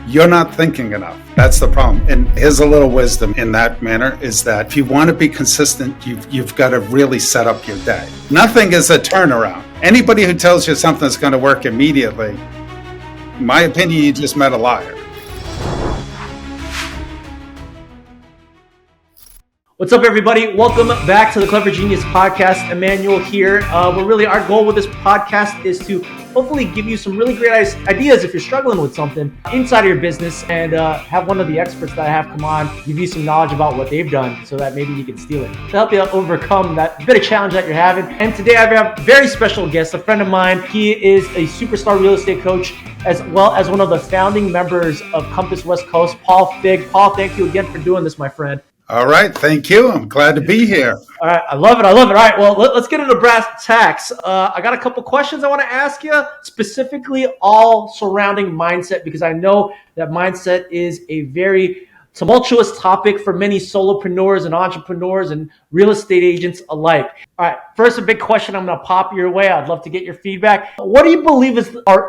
You're not thinking enough. That's the problem. And here's a little wisdom in that manner is that if you want to be consistent, you've got to really set up your day. Nothing is a turnaround. Anybody who tells you something's going to work immediately, in my opinion, you just met a liar. What's up, everybody? Welcome back to the Clever Genius Podcast. Emmanuel here. Our goal with this podcast is to hopefully give you some really great ideas if you're struggling with something inside of your business, and have one of the experts that I have come on give you some knowledge about what they've done so that maybe you can steal it to help you overcome that bit of challenge that you're having. And today I have a very special guest, a friend of mine. He is a superstar real estate coach as well as one of the founding members of Compass West Coast, Paul Fig. Paul, thank you again for doing this, my friend. All right. Thank you. I'm glad to be here. All right. I love it. All right. Well, let's get into brass tacks. I got a couple questions I want to ask you, specifically all surrounding mindset, because I know that mindset is a very tumultuous topic for many solopreneurs and entrepreneurs and real estate agents alike. All right. First, a big question I'm going to pop your way. I'd love to get your feedback. What do you believe are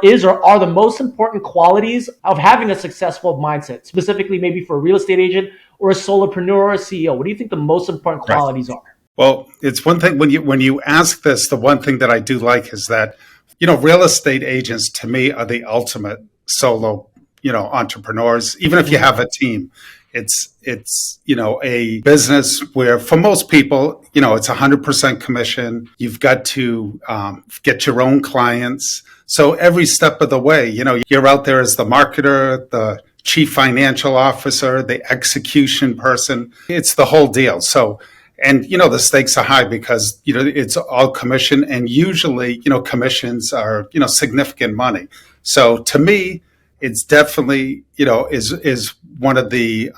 the most important qualities of having a successful mindset, specifically maybe for a real estate agent or a solopreneur or a CEO? What do you think the most important qualities are? Well, it's one thing when you ask this, the one thing that I do like is that, real estate agents to me are the ultimate solo, entrepreneurs. Even if you have a team, it's a business where for most people, it's 100% commission. You've got to get your own clients. So every step of the way, you're out there as the marketer, the chief financial officer, the execution person. It's the whole deal. So, and, the stakes are high because, it's all commission, and usually, commissions are, significant money. So to me, it's definitely, is one of the,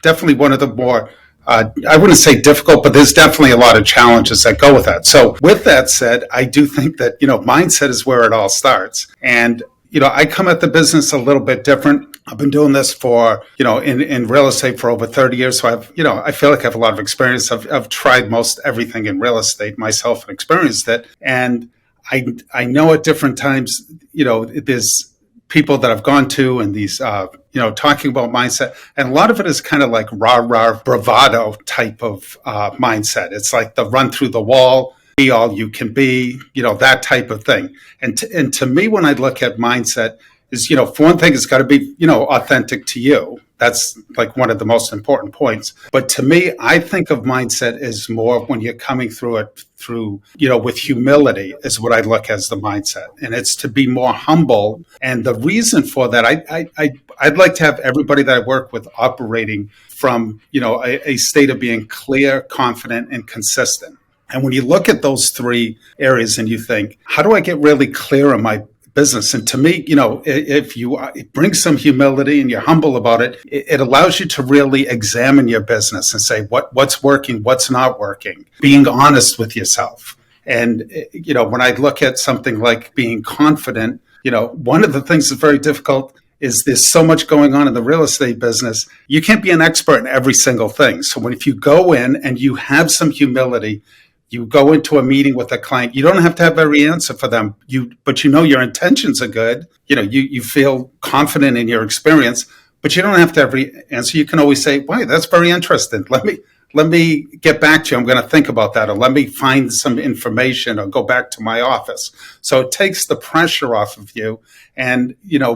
definitely one of the more, I wouldn't say difficult, but there's definitely a lot of challenges that go with that. So with that said, I do think that, mindset is where it all starts. And, I come at the business a little bit different. I've been doing this for, in real estate for over 30 years. So I feel like I have a lot of experience. I've tried most everything in real estate myself and experienced it. And I know at different times, there's people that I've gone to and these, talking about mindset. And a lot of it is kind of like rah-rah bravado type of mindset. It's like the run through the wall, be all you can be, that type of thing. And to me, when I look at mindset is, for one thing, it's got to be, authentic to you. That's like one of the most important points. But to me, I think of mindset as more when you're coming through it with humility is what I look as the mindset. And it's to be more humble. And the reason for that, I'd like to have everybody that I work with operating from, a state of being clear, confident, and consistent. And when you look at those three areas and you think, how do I get really clear in my business? And to me, if you bring some humility and you're humble about it, it allows you to really examine your business and say what's working, what's not working, being honest with yourself. And, when I look at something like being confident, one of the things that's very difficult is there's so much going on in the real estate business. You can't be an expert in every single thing. So if you go in and you have some humility, you go into a meeting with a client, you don't have to have every answer for them, but your intentions are good. You feel confident in your experience, but you don't have to have every answer. You can always say, "Wow, that's very interesting. Let me get back to you. I'm going to think about that, or let me find some information or go back to my office." So it takes the pressure off of you, and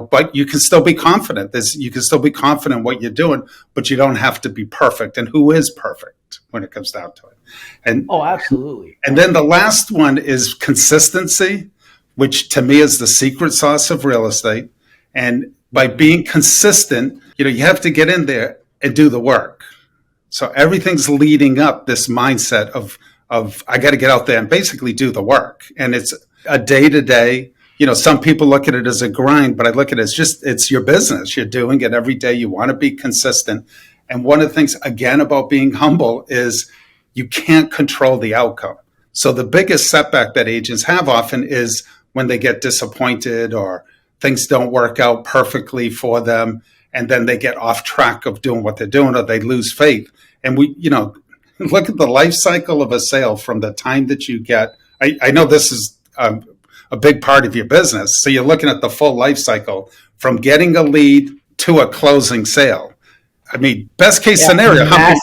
but you can still be confident. You can still be confident in what you're doing, but you don't have to be perfect. And who is perfect when it comes down to it? And absolutely. And then the last one is consistency, which to me is the secret sauce of real estate. And by being consistent, you have to get in there and do the work. So everything's leading up this mindset of I got to get out there and basically do the work. And it's a day to day. Some people look at it as a grind, but I look at it as it's your business. You're doing it every day. You want to be consistent. And one of the things, again, about being humble is you can't control the outcome. So the biggest setback that agents have often is when they get disappointed or things don't work out perfectly for them, and then they get off track of doing what they're doing, or they lose faith. And look at the life cycle of a sale from the time that you get. I know this is a big part of your business. So you're looking at the full life cycle from getting a lead to a closing sale. I mean, best case Yeah, scenario, how many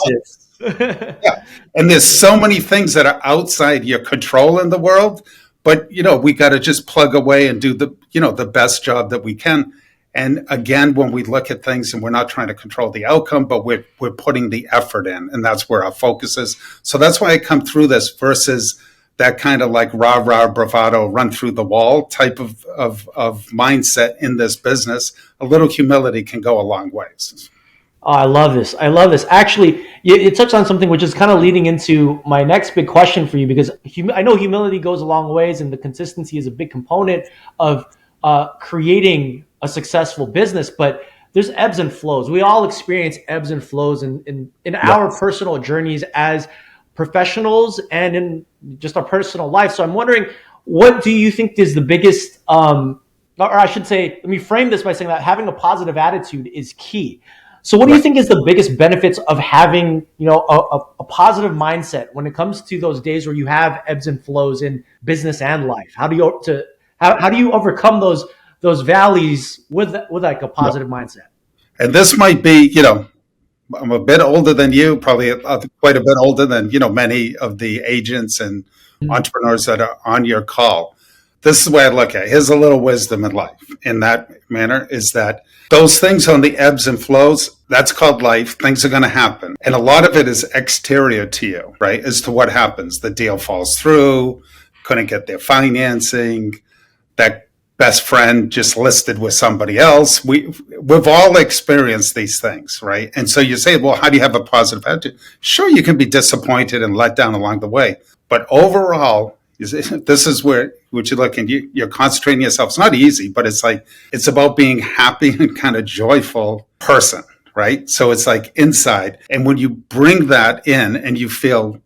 massive. yeah. And there's so many things that are outside your control in the world, but we got to just plug away and do the best job that we can. And again, when we look at things and we're not trying to control the outcome, but we're putting the effort in, and that's where our focus is. So that's why I come through this versus that kind of like rah rah bravado, run through the wall type of mindset in this business. A little humility can go a long ways. Oh, I love this. I love this. Actually, you touched on something which is kind of leading into my next big question for you, because I know humility goes a long ways, and the consistency is a big component of creating a successful business. But there's ebbs and flows. We all experience ebbs and flows in our personal journeys as professionals and in just our personal life. So I'm wondering, what do you think is the biggest, or I should say, let me frame this by saying that having a positive attitude is key. So what do you think is the biggest benefits of having, a positive mindset when it comes to those days where you have ebbs and flows in business and life? How do you overcome those valleys with like a positive mindset? And this might be, I'm a bit older than you, probably quite a bit older than, many of the agents and entrepreneurs that are on your call. This is the way I look at it. Here's a little wisdom in life in that manner, is that those things on the ebbs and flows, that's called life. Things are going to happen. And a lot of it is exterior to you, right? As to what happens. The deal falls through, couldn't get their financing, that best friend just listed with somebody else. We've all experienced these things, right? And so you say, well, how do you have a positive attitude? Sure, you can be disappointed and let down along the way. But overall, this is where you look and you're concentrating yourself. It's not easy, but it's about being happy and kind of joyful person, right? So it's like inside. And when you bring that in and you feel,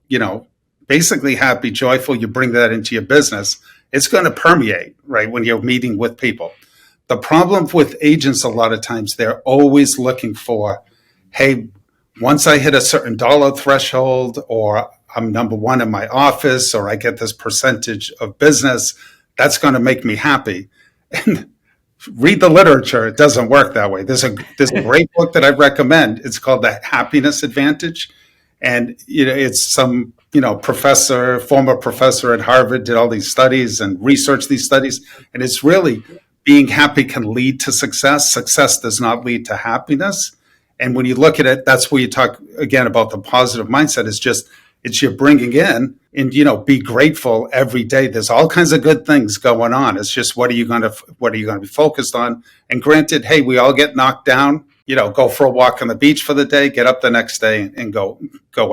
basically happy, joyful, you bring that into your business, it's going to permeate, right? When you're meeting with people. The problem with agents, a lot of times, they're always looking for, hey, once I hit a certain dollar threshold, or I'm number one in my office, or I get this percentage of business, that's going to make me happy. And read the literature. It doesn't work that way. There's a great book that I recommend. It's called The Happiness Advantage. And, it's some, former professor at Harvard did all these studies and researched these studies. And it's really being happy can lead to success. Success does not lead to happiness. And when you look at it, that's where you talk again about the positive mindset. It's you're bringing in and, be grateful every day. There's all kinds of good things going on. It's just, what are you going to be focused on? And granted, hey, we all get knocked down, go for a walk on the beach for the day, get up the next day and go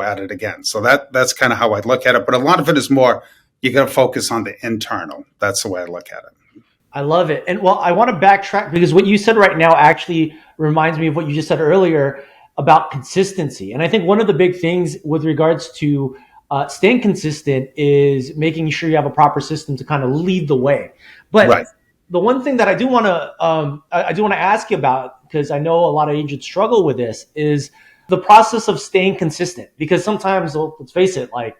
at it again. So that's kind of how I look at it. But a lot of it is more, you got to focus on the internal. That's the way I look at it. I love it. And I want to backtrack, because what you said right now actually reminds me of what you just said earlier about consistency. And I think one of the big things with regards to staying consistent is making sure you have a proper system to kind of lead the way. But right. The one thing that I do want to ask you about, because I know a lot of agents struggle with this, is the process of staying consistent. Because sometimes, let's face it, like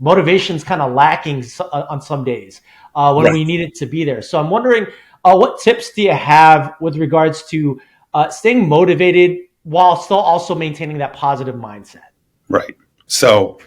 motivation's kind of lacking on some days when we need it to be there. So I'm wondering, what tips do you have with regards to staying motivated while still also maintaining that positive mindset? Right. So,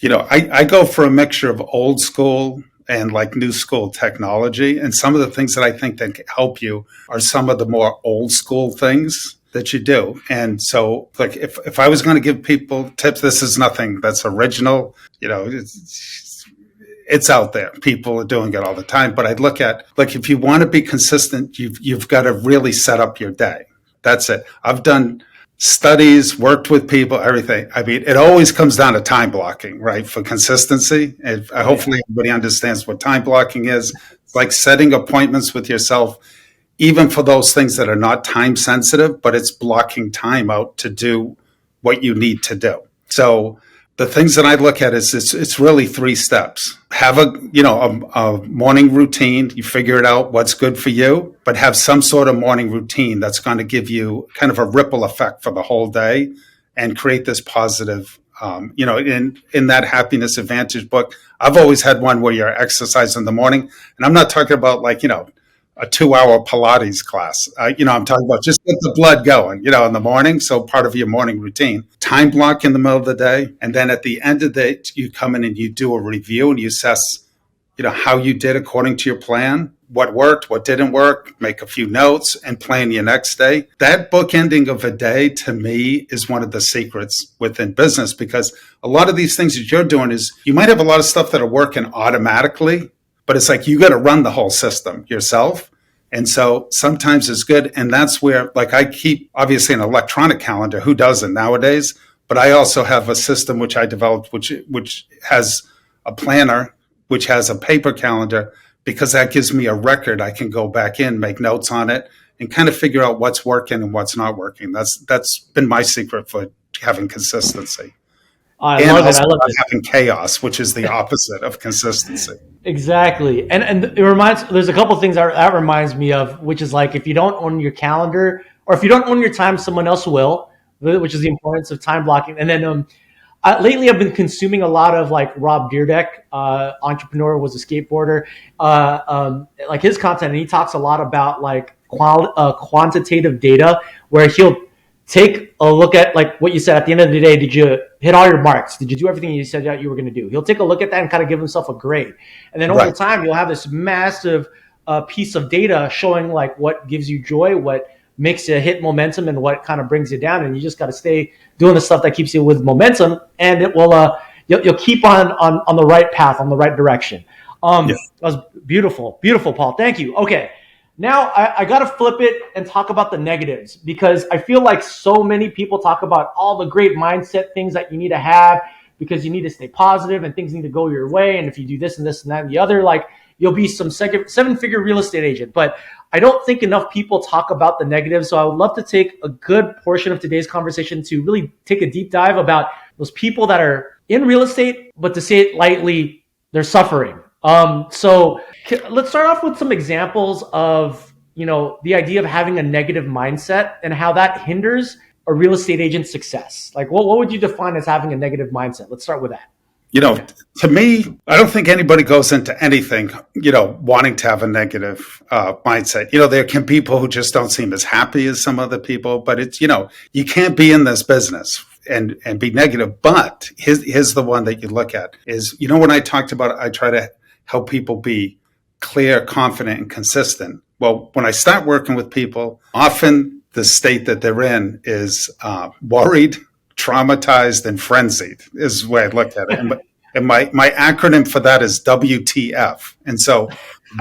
I go for a mixture of old school and like new school technology. And some of the things that I think that can help you are some of the more old school things that you do. And so, like, if I was going to give people tips, this is nothing that's original. It's out there. People are doing it all the time. But I'd look at, like, if you want to be consistent, you've got to really set up your day. That's it. I've done studies, worked with people, everything. I mean, it always comes down to time blocking, right? For consistency. And hopefully everybody understands what time blocking is. It's like setting appointments with yourself, even for those things that are not time sensitive, but it's blocking time out to do what you need to do. So the things that I look at is it's really 3 steps. Have a morning routine. You figure it out what's good for you, but have some sort of morning routine that's going to give you kind of a ripple effect for the whole day and create this positive. In that Happiness Advantage book, I've always had one where you're exercising in the morning, and I'm not talking about a 2 hour Pilates class. I'm talking about just get the blood going, in the morning. So part of your morning routine, time block in the middle of the day. And then at the end of the day, you come in and you do a review and you assess, how you did according to your plan, what worked, what didn't work, make a few notes and plan your next day. That bookending of a day to me is one of the secrets within business, because a lot of these things that you're doing is you might have a lot of stuff that are working automatically, but it's like you got to run the whole system yourself. And so sometimes it's good. And that's where, like, I keep obviously an electronic calendar. Who doesn't nowadays? But I also have a system which I developed, which has a planner, which has a paper calendar, because that gives me a record. I can go back in, make notes on it, and kind of figure out what's working and what's not working. That's been my secret for having consistency. I love it. I love it. Having chaos, which is the opposite of consistency. Exactly. And it reminds, there's a couple of things that reminds me of, which is like, if you don't own your calendar, or if you don't own your time, someone else will, which is the importance of time blocking. And then lately I've been consuming a lot of like Rob Dyrdek, entrepreneur, was a skateboarder, like his content. And he talks a lot about like quantitative data, where he'll take a look at, like what you said, at the end of the day, did you hit all your marks? Did you do everything you said that you were going to do? He'll take a look at that and kind of give himself a grade. And then over time, you'll have this massive piece of data showing like what gives you joy, what makes you hit momentum, and what kind of brings you down. And you just got to stay doing the stuff that keeps you with momentum, and it will, you'll keep on the right path, on the right direction. That was beautiful, beautiful, Paul. Thank you. Okay. Now I got to flip it and talk about the negatives, because I feel like so many people talk about all the great mindset things that you need to have, because you need to stay positive and things need to go your way. And if you do this and this and that and the other, like you'll be some seven-figure real estate agent. But I don't think enough people talk about the negatives. So I would love to take a good portion of today's conversation to really take a deep dive about those people that are in real estate, but to say it lightly, they're suffering. So let's start off with some examples of, the idea of having a negative mindset and how that hinders a real estate agent's success. Like what would you define as having a negative mindset? Let's start with that. To me, I don't think anybody goes into anything, wanting to have a negative mindset. There can be people who just don't seem as happy as some other people, but it's, you can't be in this business and be negative. But here's the one that you look at is, when I talked about it, I try to help people be clear, confident, and consistent. Well, when I start working with people, often the state that they're in is worried, traumatized, and frenzied is the way I look at it. And my acronym for that is WTF. And so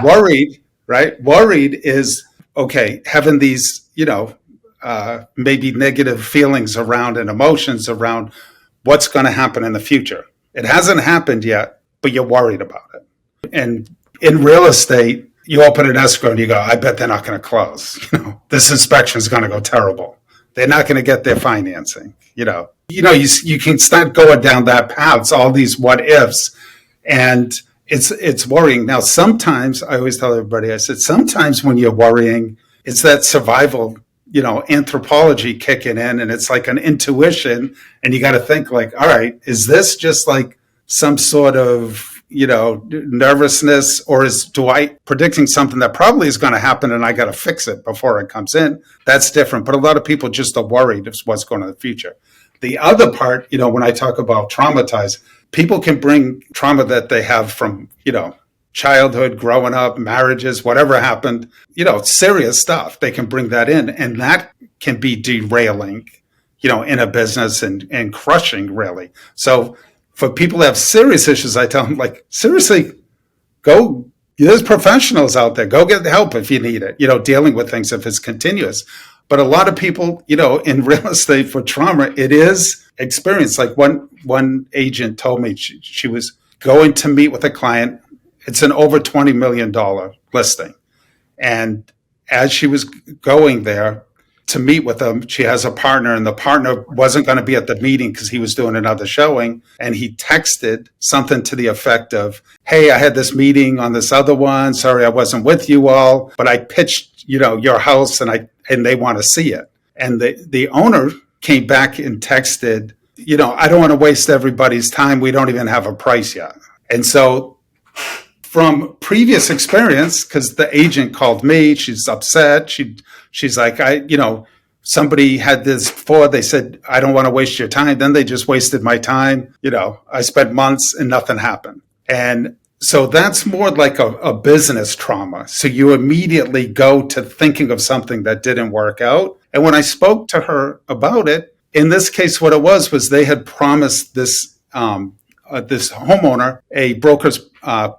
worried, right? Worried is, okay, having these, maybe negative feelings around and emotions around what's going to happen in the future. It hasn't happened yet, but you're worried about it. And in real estate, you open an escrow and you go, I bet they're not going to close. This inspection is going to go terrible. They're not going to get their financing. You can start going down that path. It's all these what ifs, and it's worrying. Now, sometimes I always tell everybody, I said, sometimes when you're worrying, it's that survival, anthropology kicking in, and it's like an intuition, and you got to think like, all right, is this just like some sort of nervousness, or do I predicting something that probably is going to happen and I got to fix it before it comes in? That's different. But a lot of people just are worried of what's going on in the future. The other part, when I talk about traumatized, people can bring trauma that they have from, childhood, growing up, marriages, whatever happened, serious stuff. They can bring that in, and that can be derailing, in a business and crushing, really. So for people that have serious issues, I tell them, like, seriously, there's professionals out there. Go get help if you need it, dealing with things if it's continuous. But a lot of people, in real estate for trauma, it is experience. Like one agent told me she was going to meet with a client. It's an over $20 million listing. And as she was going there to meet with them, she has a partner, and the partner wasn't going to be at the meeting because he was doing another showing. And he texted something to the effect of, hey, I had this meeting on this other one. Sorry, I wasn't with you all, but I pitched, your house and they want to see it. And the owner came back and texted, I don't want to waste everybody's time. We don't even have a price yet. And so from previous experience, because the agent called me, she's upset. She's like, somebody had this before. They said, I don't want to waste your time. Then they just wasted my time. I spent months and nothing happened. And so that's more like a business trauma. So you immediately go to thinking of something that didn't work out. And when I spoke to her about it, in this case, what it was they had promised this this homeowner a broker's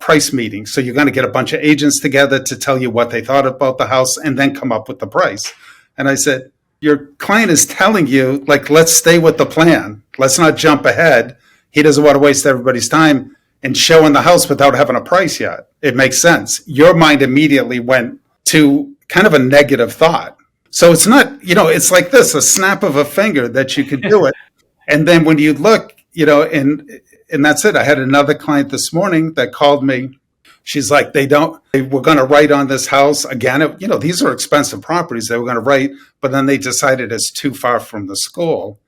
price meeting. So you're going to get a bunch of agents together to tell you what they thought about the house and then come up with the price. And I said, your client is telling you, like, let's stay with the plan. Let's not jump ahead. He doesn't want to waste everybody's time and showing the house without having a price yet. It makes sense. Your mind immediately went to kind of a negative thought. So it's not, it's like this, a snap of a finger that you could do it. And then when you look, and that's it. I had another client this morning that called me. She's like, they were going to write on this house again. These are expensive properties. They were going to write, but then they decided it's too far from the school.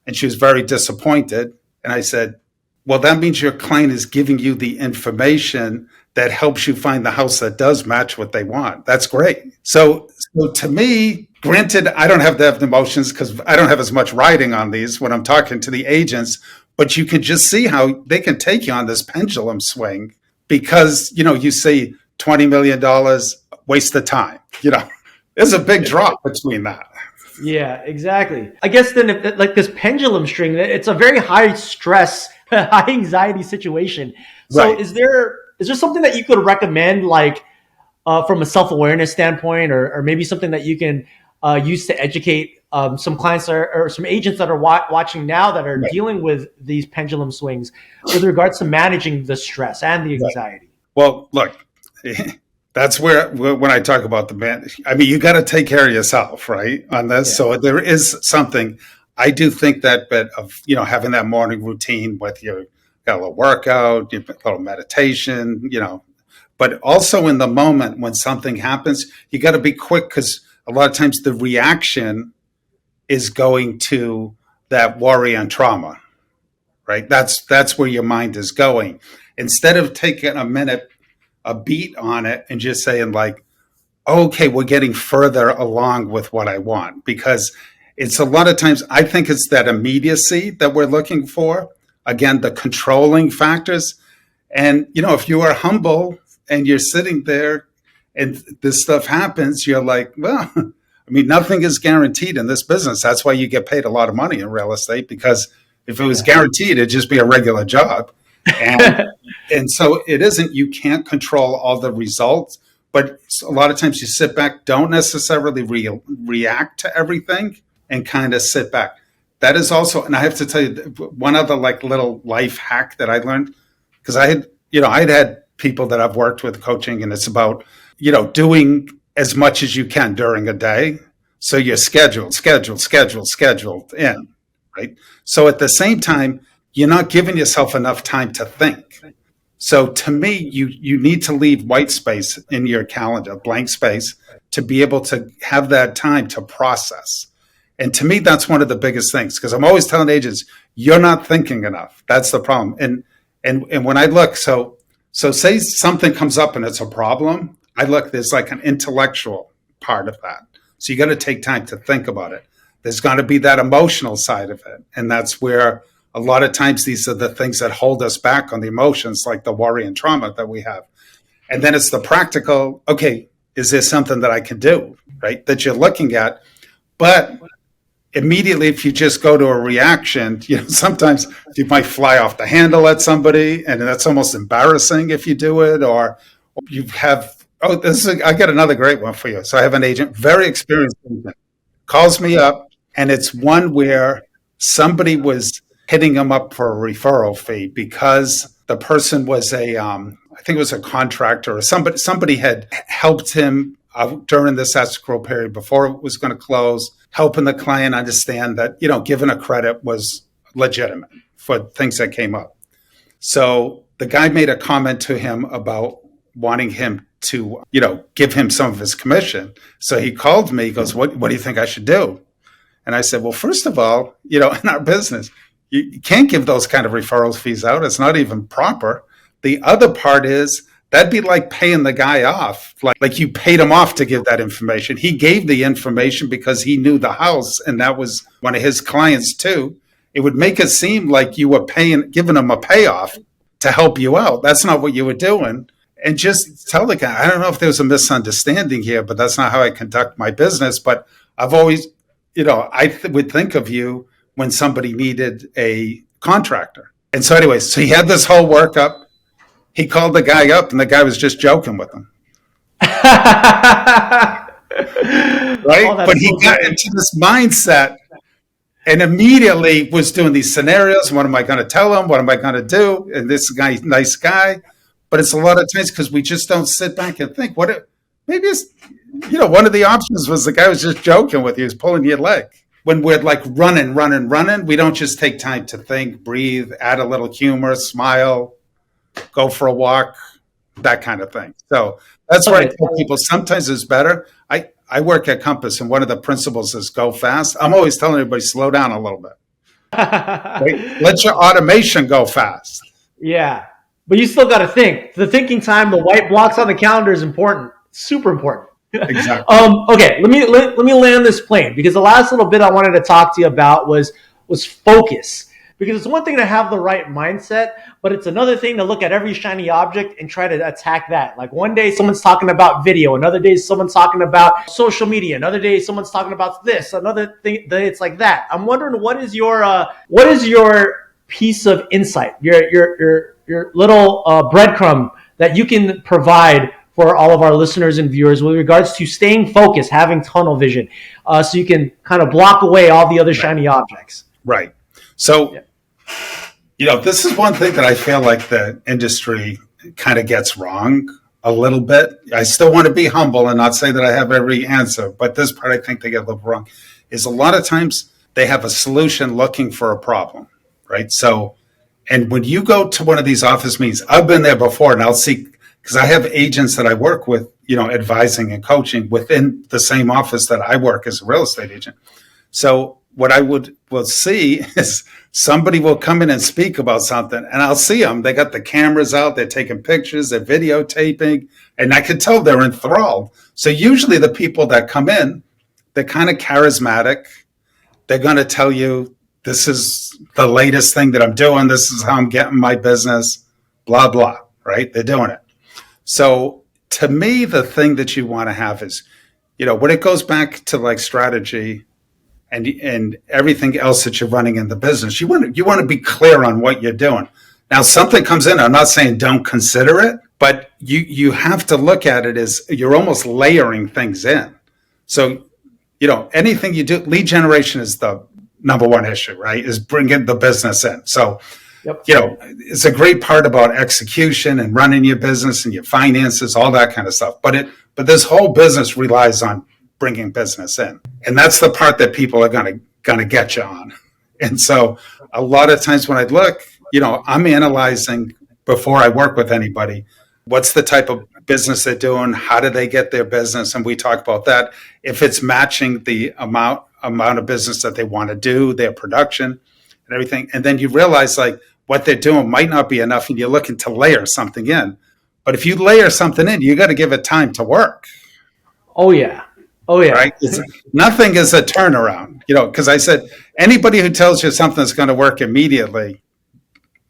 And she was very disappointed. And I said, well, that means your client is giving you the information that helps you find the house that does match what they want. That's great. So to me, granted, I don't have to have the emotions because I don't have as much writing on these when I'm talking to the agents, but you can just see how they can take you on this pendulum swing because, you say $20 million, waste of time. There's a big drop between that. Yeah, exactly. I guess then if, like this pendulum string, it's a very high stress, high anxiety situation. So Right. Is there something that you could recommend, like from a self-awareness standpoint, or maybe something that you can use to educate some clients or some agents that are watching now that are Right. dealing with these pendulum swings with regards to managing the stress and the anxiety? Right. Well, look, that's where when I talk about the man, I mean, you got to take care of yourself, right, on this. Yeah. So there is something. I do think that bit of having that morning routine with your got a little workout, a little meditation, but also in the moment when something happens, you got to be quick because a lot of times the reaction is going to that worry and trauma, right? That's where your mind is going. Instead of taking a beat on it and just saying like, okay, we're getting further along with what I want, because it's a lot of times, I think it's that immediacy that we're looking for. Again, the controlling factors. And, if you are humble and you're sitting there and this stuff happens, you're like, well, I mean, nothing is guaranteed in this business. That's why you get paid a lot of money in real estate, because if it was guaranteed, it'd just be a regular job. And so it isn't, you can't control all the results, but a lot of times you sit back, don't necessarily react to everything and kind of sit back. That is also, and I have to tell you one other like little life hack that I learned, because I'd had people that I've worked with coaching, and it's about, doing as much as you can during a day. So you're scheduled in, right? So at the same time, you're not giving yourself enough time to think. So to me, you need to leave white space in your calendar, blank space, to be able to have that time to process. And to me, that's one of the biggest things, because I'm always telling agents, you're not thinking enough. That's the problem. And when I look, so say something comes up and it's a problem, I look, there's like an intellectual part of that. So you got to take time to think about it. There's got to be that emotional side of it. And that's where a lot of times these are the things that hold us back on the emotions, like the worry and trauma that we have. And then it's the practical, okay, is there something that I can do, right, that you're looking at? But immediately, if you just go to a reaction, sometimes you might fly off the handle at somebody, and that's almost embarrassing if you do it, or you have, I got another great one for you. So I have an agent, very experienced agent, calls me up, and it's one where somebody was hitting him up for a referral fee because the person was I think it was a contractor, or somebody had helped him during this escrow period before it was going to close, helping the client understand that, giving a credit was legitimate for things that came up. So the guy made a comment to him about wanting him to, give him some of his commission. So he called me, he goes, what do you think I should do? And I said, well, first of all, in our business, you can't give those kind of referrals fees out. It's not even proper. The other part is that'd be like paying the guy off. Like you paid him off to give that information. He gave the information because he knew the house, and that was one of his clients too. It would make it seem like you were giving him a payoff to help you out. That's not what you were doing. And just tell the guy, I don't know if there's a misunderstanding here, but that's not how I conduct my business. But I've always, would think of you when somebody needed a contractor. And so anyways, so he had this whole workup. He called the guy up, and the guy was just joking with him. Right? Oh, but he got into this mindset and immediately was doing these scenarios. What am I going to tell him? What am I going to do? And this guy, nice guy. But it's a lot of times because we just don't sit back and think, maybe it's, one of the options was the guy was just joking with you. He was pulling your leg. When we're like running, we don't just take time to think, breathe, add a little humor, smile, go for a walk, that kind of thing. So that's why I tell people sometimes it's better. I work at Compass, and one of the principles is go fast. I'm always telling everybody, slow down a little bit. Right? Let your automation go fast. Yeah. But you still got to think. The thinking time, the white blocks on the calendar is important. Super important. Exactly. Okay, let me land this plane, because the last little bit I wanted to talk to you about was focus. Because it's one thing to have the right mindset, but it's another thing to look at every shiny object and try to attack that. Like one day someone's talking about video, another day someone's talking about social media, another day someone's talking about this, another thing it's like that. I'm wondering what is your piece of insight, your little breadcrumb that you can provide for all of our listeners and viewers with regards to staying focused, having tunnel vision, so you can kind of block away all the other shiny objects. Right. So, this is one thing that I feel like the industry kind of gets wrong a little bit. I still want to be humble and not say that I have every answer, but this part I think they get a little wrong, is a lot of times they have a solution looking for a problem, right? So, and when you go to one of these office meetings, I've been there before, and I'll see, because I have agents that I work with, advising and coaching within the same office that I work as a real estate agent. So what I will see is somebody will come in and speak about something, and I'll see them. They got the cameras out, they're taking pictures, they're videotaping, and I can tell they're enthralled. So usually the people that come in, they're kind of charismatic. They're going to tell you, this is the latest thing that I'm doing. This is how I'm getting my business, blah, blah, right? They're doing it. So to me, the thing that you want to have is, when it goes back to like strategy and everything else that you're running in the business, you want to be clear on what you're doing. Now, something comes in, I'm not saying don't consider it, but you have to look at it as you're almost layering things in. So, anything you do, lead generation is the number one issue, right? Is bringing the business in. So, it's a great part about execution and running your business and your finances, all that kind of stuff. But this whole business relies on bringing business in, and that's the part that people are gonna get you on. And so, a lot of times when I look, I'm analyzing before I work with anybody, what's the type of business they're doing, how do they get their business, and we talk about that. If it's matching the amount of business that they want to do, their production and everything, and then you realize like what they're doing might not be enough, and you're looking to layer something in. But if you layer something in, you got to give it time to work. Oh yeah. Right? Nothing is a turnaround, because I said anybody who tells you something's going to work immediately,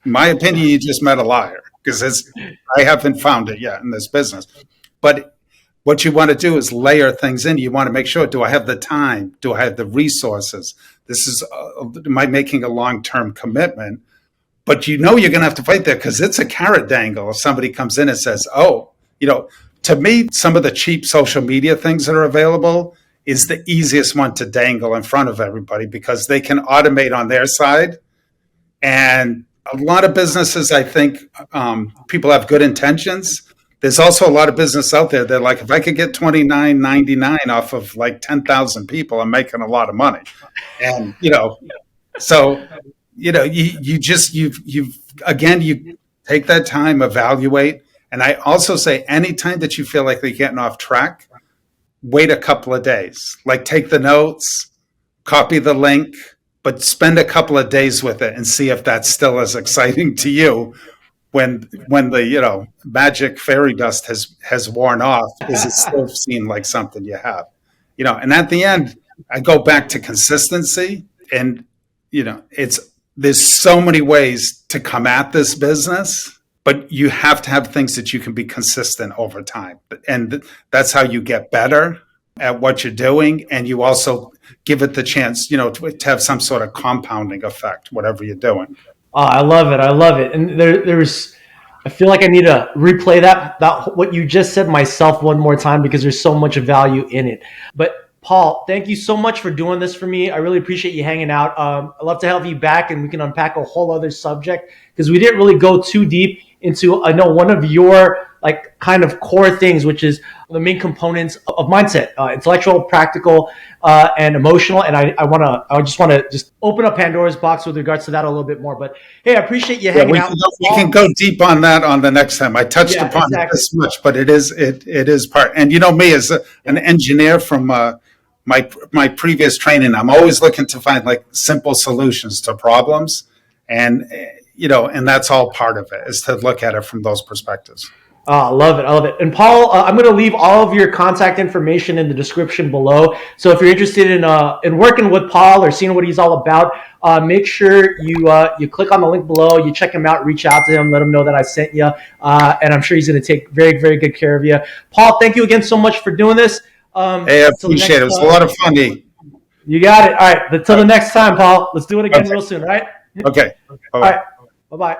in my opinion, you just met a liar, because I haven't found it yet in this business. But what you want to do is layer things in. You want to make sure, do I have the time? Do I have the resources? Am I making a long-term commitment? But you're going to have to fight there, because it's a carrot dangle if somebody comes in and says, to me, some of the cheap social media things that are available is the easiest one to dangle in front of everybody, because they can automate on their side. And a lot of businesses, I think, people have good intentions. There's also a lot of business out there that like, if I could get $29.99 off of like 10,000 people, I'm making a lot of money. And, so, you take that time, evaluate. And I also say, anytime that you feel like they're getting off track, wait a couple of days. Like take the notes, copy the link, but spend a couple of days with it and see if that's still as exciting to you when the magic fairy dust has worn off, is it still seen like something you have? And at the end, I go back to consistency, and it's there's so many ways to come at this business, but you have to have things that you can be consistent over time, and that's how you get better at what you're doing, and you also give it the chance, to have some sort of compounding effect, whatever you're doing. Oh, I love it. I love it. And there's, I feel like I need to replay that what you just said myself one more time, because there's so much value in it. But Paul, thank you so much for doing this for me. I really appreciate you hanging out. I'd love to have you back, and we can unpack a whole other subject, because we didn't really go too deep into, I know, one of your kind of core things, which is the main components of mindset, intellectual, practical, and emotional. And I just want to open up Pandora's box with regards to that a little bit more. But hey, I appreciate you hanging out. We can go deep on that on the next time. I touched upon it this much, but it is part. And me as an engineer from my previous training, I'm always looking to find simple solutions to problems, and and that's all part of it, is to look at it from those perspectives. Oh, I love it. I love it. And Paul, I'm going to leave all of your contact information in the description below. So if you're interested in working with Paul or seeing what he's all about, make sure you click on the link below, you check him out, reach out to him, let him know that I sent you. And I'm sure he's going to take very, very good care of you. Paul, thank you again so much for doing this. Hey, I appreciate it. It was a lot of fun. You got it. All right. Until the next time, Paul. Let's do it again real soon, all right? Okay. All right. Bye-bye.